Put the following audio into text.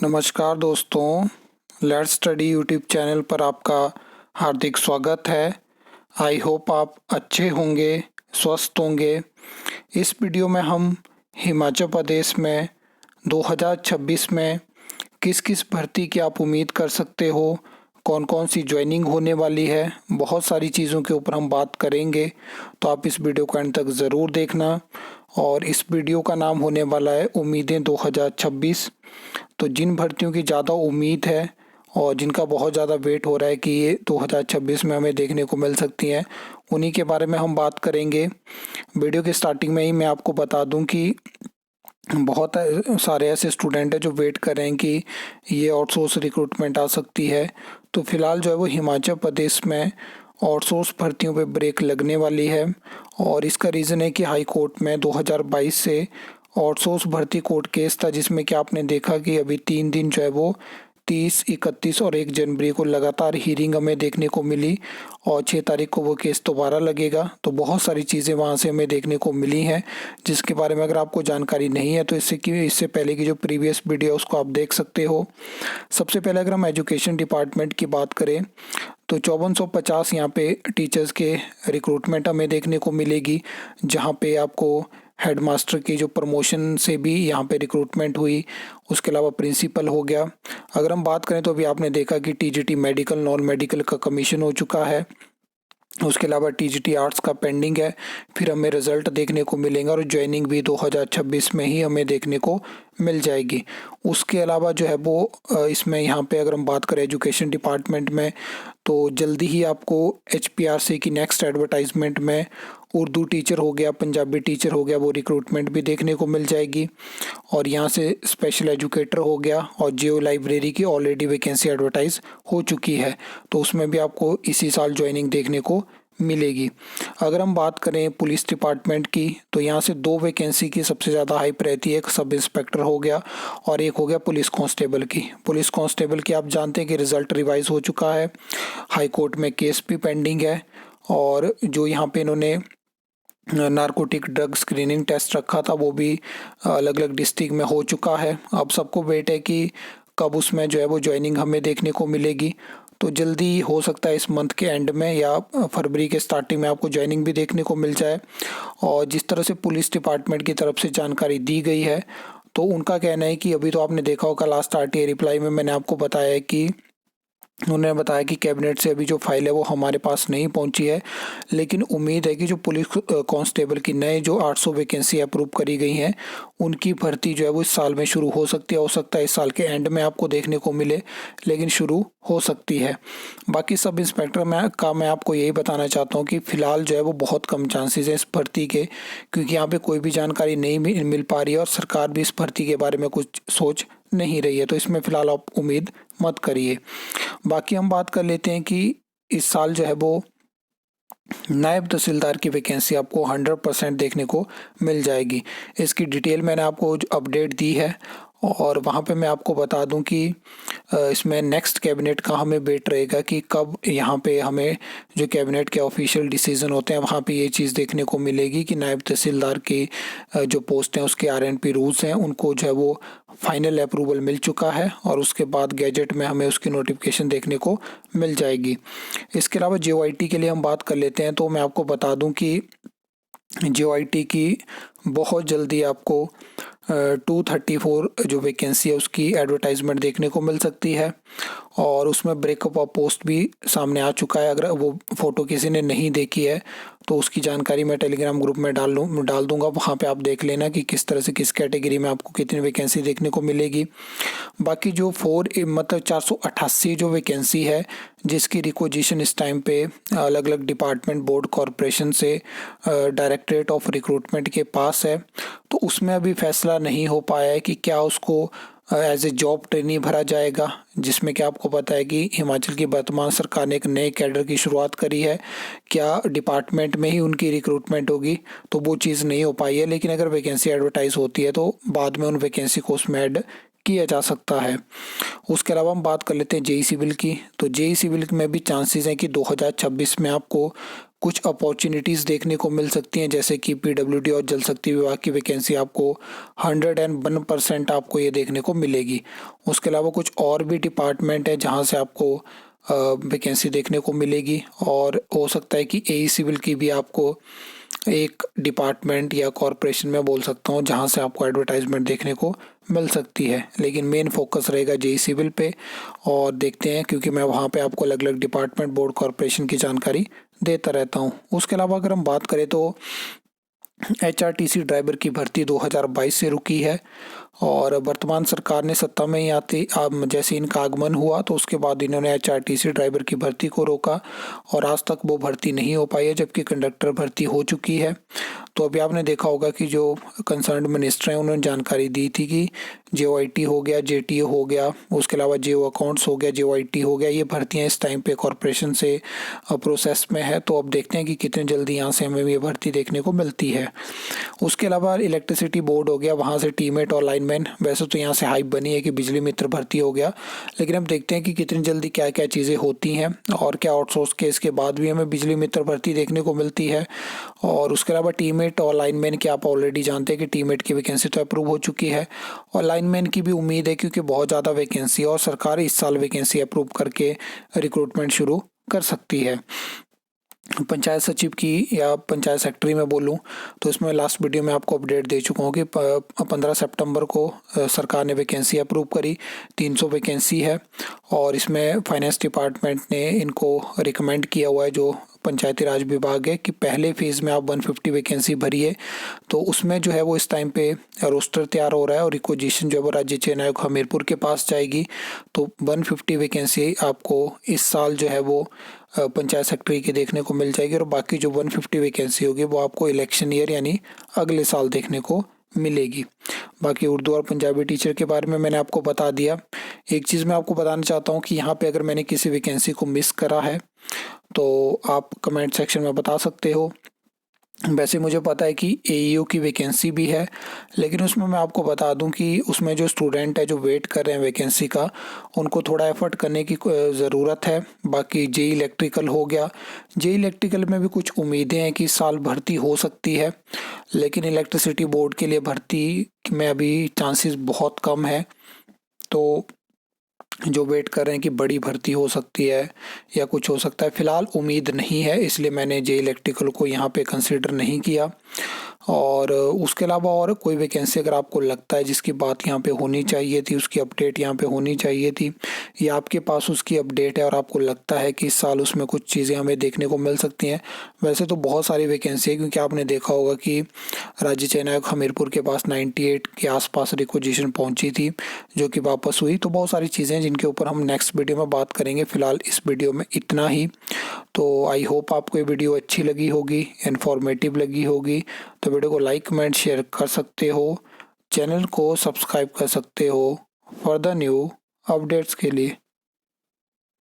नमस्कार दोस्तों, let's study YouTube channel पर आपका हार्दिक स्वागत है। आई होप आप अच्छे होंगे, स्वस्थ होंगे। इस वीडियो में हम हिमाचल प्रदेश में 2026 में किस किस भर्ती की आप उम्मीद कर सकते हो, कौन कौन सी ज्वाइनिंग होने वाली है, बहुत सारी चीज़ों के ऊपर हम बात करेंगे। तो आप इस वीडियो को अंत तक ज़रूर देखना। और इस वीडियो का नाम होने वाला है उम्मीदें 2026। तो जिन भर्तियों की ज़्यादा उम्मीद है और जिनका बहुत ज़्यादा वेट हो रहा है कि ये 2026 में हमें देखने को मिल सकती हैं, उन्हीं के बारे में हम बात करेंगे। वीडियो के स्टार्टिंग में ही मैं आपको बता दूं कि बहुत सारे ऐसे स्टूडेंट हैं जो वेट कर रहे हैं कि ये आउटसोर्स रिक्रूटमेंट आ सकती है। तो फिलहाल जो है वो हिमाचल प्रदेश में आउटसोर्स भर्तियों पे ब्रेक लगने वाली है। और इसका रीज़न है कि हाई कोर्ट में 2022 से आउटसोर्स भर्ती कोर्ट केस था, जिसमें कि आपने देखा कि अभी 3 दिन जो है वो 30, 31 और 1 जनवरी को लगातार हीरिंग हमें देखने को मिली। और 6 तारीख को वो केस दोबारा लगेगा। तो बहुत सारी चीज़ें वहाँ से हमें देखने को मिली हैं, जिसके बारे में अगर आपको जानकारी नहीं है तो इससे पहले की जो प्रीवियस वीडियो है उसको आप देख सकते हो। सबसे पहले अगर हम एजुकेशन डिपार्टमेंट की बात करें तो 5450 यहाँ पे टीचर्स के रिक्रूटमेंट हमें देखने को मिलेगी, जहाँ पे आपको हेडमास्टर की जो प्रमोशन से भी यहाँ पे रिक्रूटमेंट हुई। उसके अलावा प्रिंसिपल हो गया। अगर हम बात करें तो अभी आपने देखा कि टीजीटी मेडिकल नॉन मेडिकल का कमीशन हो चुका है। उसके अलावा टीजीटी आर्ट्स का पेंडिंग है, फिर हमें रिजल्ट देखने को मिलेंगे और ज्वाइनिंग भी 2026 में ही हमें देखने को मिल जाएगी। उसके अलावा जो है वो इसमें यहाँ पे अगर हम बात करें एजुकेशन डिपार्टमेंट में तो जल्दी ही आपको HPRC की नेक्स्ट एडवर्टाइजमेंट में उर्दू टीचर हो गया, पंजाबी टीचर हो गया, वो रिक्रूटमेंट भी देखने को मिल जाएगी। और यहाँ से स्पेशल एजुकेटर हो गया और जियो लाइब्रेरी की ऑलरेडी वैकेंसी एडवर्टाइज हो चुकी है, तो उसमें भी आपको इसी साल ज्वाइनिंग देखने को मिलेगी। अगर हम बात करें पुलिस डिपार्टमेंट की तो यहाँ से 2 वैकेंसी की सबसे ज़्यादा हाइप रहती है। एक सब इंस्पेक्टर हो गया और एक हो गया पुलिस कांस्टेबल की। पुलिस कांस्टेबल की आप जानते हैं कि रिज़ल्ट रिवाइज हो चुका है, हाई कोर्ट में केस भी पेंडिंग है। और जो यहाँ पे इन्होंने नारकोटिक ड्रग स्क्रीनिंग टेस्ट रखा था वो भी अलग अलग डिस्ट्रिक्ट में हो चुका है। अब सबको वेट है कि कब उसमें जो है वो ज्वाइनिंग हमें देखने को मिलेगी। तो जल्दी हो सकता है इस मंथ के एंड में या फरवरी के स्टार्टिंग में आपको ज्वाइनिंग भी देखने को मिल जाए। और जिस तरह से पुलिस डिपार्टमेंट की तरफ से जानकारी दी गई है तो उनका कहना है कि अभी तो आपने देखा होगा लास्ट RTA रिप्लाई में मैंने आपको बताया है कि उन्होंने बताया कि कैबिनेट से अभी जो फाइल है वो हमारे पास नहीं पहुंची है, लेकिन उम्मीद है कि जो पुलिस कांस्टेबल की नए जो 800 वैकेंसी अप्रूव करी गई हैं उनकी भर्ती जो है वो इस साल में शुरू हो सकती है। हो सकता है इस साल के एंड में आपको देखने को मिले, लेकिन शुरू हो सकती है। बाकी सब इंस्पेक्टर मैं आपको यही बताना चाहता हूँ कि फ़िलहाल जो है वो बहुत कम चांसेस है इस भर्ती के, क्योंकि यहाँ पे कोई भी जानकारी नहीं मिल पा रही है और सरकार भी इस भर्ती के बारे में कुछ सोच नहीं रही है। तो इसमें फ़िलहाल आप उम्मीद मत करिए। बाकी हम बात कर लेते हैं कि इस साल जो है वो नायब तहसीलदार की वैकेंसी आपको 100% देखने को मिल जाएगी। इसकी डिटेल मैंने आपको अपडेट दी है और वहाँ पे मैं आपको बता दूं कि इसमें नेक्स्ट कैबिनेट का हमें वेट रहेगा कि कब यहाँ पे हमें जो कैबिनेट के ऑफिशियल डिसीजन होते हैं वहाँ पे ये चीज़ देखने को मिलेगी कि नायब तहसीलदार की जो पोस्ट हैं उसके RNP रूल्स हैं उनको जो है वो फाइनल अप्रूवल मिल चुका है और उसके बाद गैजेट में हमें उसकी नोटिफिकेशन देखने को मिल जाएगी। इसके अलावा JOIT के लिए हम बात कर लेते हैं तो मैं आपको बता दूं कि JOIT की बहुत जल्दी आपको 234 जो वैकेंसी है उसकी एडवर्टाइजमेंट देखने को मिल सकती है और उसमें ब्रेकअप ऑफ पोस्ट भी सामने आ चुका है। अगर वो फ़ोटो किसी ने नहीं देखी है तो उसकी जानकारी मैं टेलीग्राम ग्रुप में डाल दूंगा, वहाँ पे आप देख लेना कि किस तरह से किस कैटेगरी में आपको कितनी वैकेंसी देखने को मिलेगी। बाकी जो 488 जो वैकेंसी है जिसकी रिक्वेजिशन इस टाइम पे अलग अलग डिपार्टमेंट बोर्ड कॉरपोरेशन से डायरेक्टरेट ऑफ रिक्रूटमेंट के पास है, तो उसमें अभी फैसला नहीं हो पाया है कि क्या उसको एज ए जॉब ट्रेनी भरा जाएगा, जिसमें कि आपको पता है कि हिमाचल की वर्तमान सरकार ने एक नए कैडर की शुरुआत करी है। क्या डिपार्टमेंट में ही उनकी रिक्रूटमेंट होगी, तो वो चीज़ नहीं हो पाई है। लेकिन अगर वैकेंसी एडवर्टाइज होती है तो बाद में उन वैकेंसी को उसमें ऐड किया जा सकता है। उसके अलावा हम बात कर लेते हैं जेई सिविल की। तो जेई सिविल में भी चांसेस हैं कि 2026 में आपको कुछ अपॉर्चुनिटीज़ देखने को मिल सकती हैं, जैसे कि पीडब्ल्यूडी और जल शक्ति विभाग की वैकेंसी आपको 101% आपको ये देखने को मिलेगी। उसके अलावा कुछ और भी डिपार्टमेंट है जहाँ से आपको वैकेंसी देखने को मिलेगी, और हो सकता है कि एई सिविल की भी आपको एक डिपार्टमेंट या कॉरपोरेशन में बोल सकता हूँ जहाँ से आपको एडवर्टाइजमेंट देखने को मिल सकती है। लेकिन मेन फोकस रहेगा जेई सिविल पे, और देखते हैं क्योंकि मैं वहाँ पे आपको अलग अलग डिपार्टमेंट, बोर्ड, कॉरपोरेशन की जानकारी देता रहता हूँ। उसके अलावा अगर हम बात करें तो एचआरटीसी ड्राइवर की भर्ती 2022 से रुकी है, और वर्तमान सरकार ने सत्ता में ही आते जैसे इनका आगमन हुआ तो उसके बाद इन्होंने एचआरटीसी ड्राइवर की भर्ती को रोका, और आज तक वो भर्ती नहीं हो पाई है, जबकि कंडक्टर भर्ती हो चुकी है। तो अभी आपने देखा होगा कि जो कंसर्न मिनिस्टर हैं उन्होंने जानकारी दी थी कि जेओआईटी हो गया, जेटीओ हो गया, उसके अलावा जेओ अकाउंट्स हो गया, जेओआईटी हो गया, ये भर्तियां इस टाइम पे कॉरपोरेशन से प्रोसेस में है। तो अब देखते हैं कि कितने जल्दी यहाँ से हमें ये भर्ती देखने को मिलती है। उसके अलावा इलेक्ट्रिसिटी बोर्ड हो गया, वहाँ से टीमेट और लाइनमैन, वैसे तो यहाँ से हाइप बनी है कि बिजली मित्र भर्ती हो गया, लेकिन अब देखते हैं कि कितनी जल्दी क्या क्या चीज़ें होती हैं, और क्या आउटसोर्स केस के बाद भी हमें बिजली मित्र भर्ती देखने को मिलती है। और उसके अलावा टीमेट और लाइनमैन की आप ऑलरेडी जानते हैं कि टीमेट की वैकेंसी तो अप्रूव हो चुकी है, और लाइनमैन की भी उम्मीद है क्योंकि बहुत ज़्यादा वैकेंसी है और सरकार इस साल वैकेंसी अप्रूव करके रिक्रूटमेंट शुरू कर सकती है। पंचायत सचिव की या पंचायत सेक्रेटरी में बोलूं तो इसमें लास्ट वीडियो में आपको अपडेट दे चुका हूं कि 15 सितंबर को सरकार ने वैकेंसी अप्रूव करी, 300 वैकेंसी है, और इसमें फाइनेंस डिपार्टमेंट ने इनको रिकमेंड किया हुआ है जो पंचायती राज विभाग है कि पहले फेज़ में आप 150 वैकेंसी भरिए। तो उसमें जो है वो इस टाइम पे रोस्टर तैयार हो रहा है, और रिक्वेजिशन जो है वो राज्य चयन आयोग हमीरपुर के पास जाएगी। तो 150 वैकेंसी आपको इस साल जो है वो पंचायत सेक्रेटरी की देखने को मिल जाएगी, और बाकी जो 150 वैकेंसी होगी वो आपको इलेक्शन ईयर यानी अगले साल देखने को मिलेगी। बाकी उर्दू और पंजाबी टीचर के बारे में मैंने आपको बता दिया। एक चीज़ मैं आपको बताना चाहता हूँ कि यहाँ पे अगर मैंने किसी वैकेंसी को मिस करा है तो आप कमेंट सेक्शन में बता सकते हो। वैसे मुझे पता है कि एईओ की वैकेंसी भी है, लेकिन उसमें मैं आपको बता दूं कि उसमें जो स्टूडेंट है जो वेट कर रहे हैं वैकेंसी का, उनको थोड़ा एफर्ट करने की ज़रूरत है। बाकी जेई इलेक्ट्रिकल हो गया, जेई इलेक्ट्रिकल में भी कुछ उम्मीदें हैं कि इस साल भर्ती हो सकती है, लेकिन इलेक्ट्रिसिटी बोर्ड के लिए भर्ती में अभी चांसेस बहुत कम है। तो जो वेट कर रहे हैं कि बड़ी भर्ती हो सकती है या कुछ हो सकता है, फ़िलहाल उम्मीद नहीं है, इसलिए मैंने जे इलेक्ट्रिकल को यहाँ पे कंसिडर नहीं किया। और उसके अलावा और कोई वैकेंसी अगर आपको लगता है जिसकी बात यहाँ पे होनी चाहिए थी, उसकी अपडेट यहाँ पे होनी चाहिए थी, या आपके पास उसकी अपडेट है और आपको लगता है कि इस साल उसमें कुछ चीज़ें हमें देखने को मिल सकती हैं। वैसे तो बहुत सारी वैकेंसी है, क्योंकि आपने देखा होगा कि राज्य चयन आयोग हमीरपुर के पास 98 के आसपास रिक्वेजिशन पहुंची थी जो कि वापस हुई। तो बहुत सारी चीज़ें जिनके ऊपर हम नेक्स्ट वीडियो में बात करेंगे, फ़िलहाल इस वीडियो में इतना ही। तो आई होप आपको ये वीडियो अच्छी लगी होगी, इन्फॉर्मेटिव लगी होगी। तो वीडियो को लाइक, कमेंट, शेयर कर सकते हो, चैनल को सब्सक्राइब कर सकते हो फॉर द न्यू अपडेट्स के लिए।